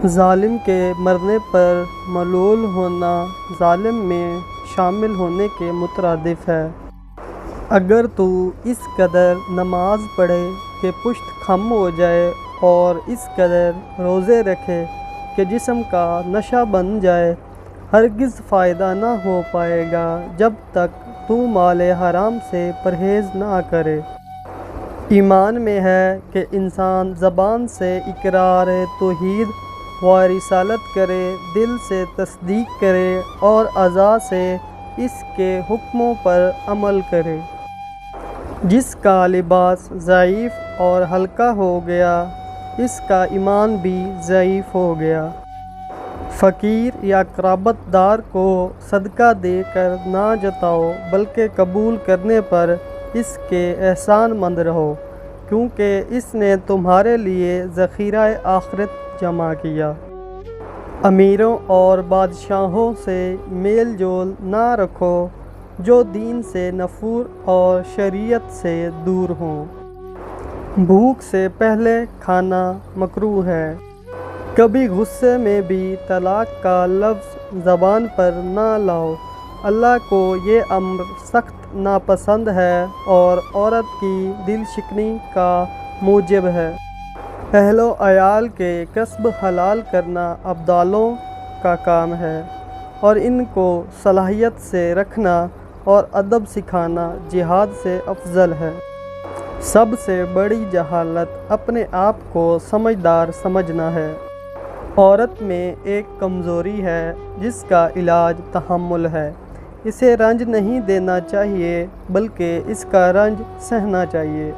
ظالم کے مرنے پر ملول ہونا ظالم میں شامل ہونے کے مترادف ہے۔ اگر تو اس قدر نماز پڑھے کہ پشت خم ہو جائے اور اس قدر روزے رکھے کہ جسم کا نشہ بن جائے، ہرگز فائدہ نہ ہو پائے گا جب تک تو مال حرام سے پرہیز نہ کرے۔ ایمان میں ہے کہ انسان زبان سے اقرار توحید و رسالت کرے، دل سے تصدیق کرے اور اعضاء سے اس کے حکموں پر عمل کرے۔ جس کا لباس ضعیف اور ہلکا ہو گیا، اس کا ایمان بھی ضعیف ہو گیا۔ فقیر یا قرابت دار کو صدقہ دے کر نہ جتاؤ، بلکہ قبول کرنے پر اس کے احسان مند رہو، کیونکہ اس نے تمہارے لیے ذخیرہ آخرت جمع کیا۔ امیروں اور بادشاہوں سے میل جول نہ رکھو جو دین سے نفور اور شریعت سے دور ہوں۔ بھوک سے پہلے کھانا مکروہ ہے۔ کبھی غصے میں بھی طلاق کا لفظ زبان پر نہ لاؤ، اللہ کو یہ امر سخت ناپسند ہے اور عورت کی دل شکنی کا موجب ہے۔ اہل و عیال کے کسب حلال کرنا ابدالوں کا کام ہے، اور ان کو صلاحیت سے رکھنا اور ادب سکھانا جہاد سے افضل ہے۔ سب سے بڑی جہالت اپنے آپ کو سمجھدار سمجھنا ہے۔ عورت میں ایک کمزوری ہے جس کا علاج تحمل ہے۔ اسے رنج نہیں دینا چاہیے بلکہ اس کا رنج سہنا چاہیے۔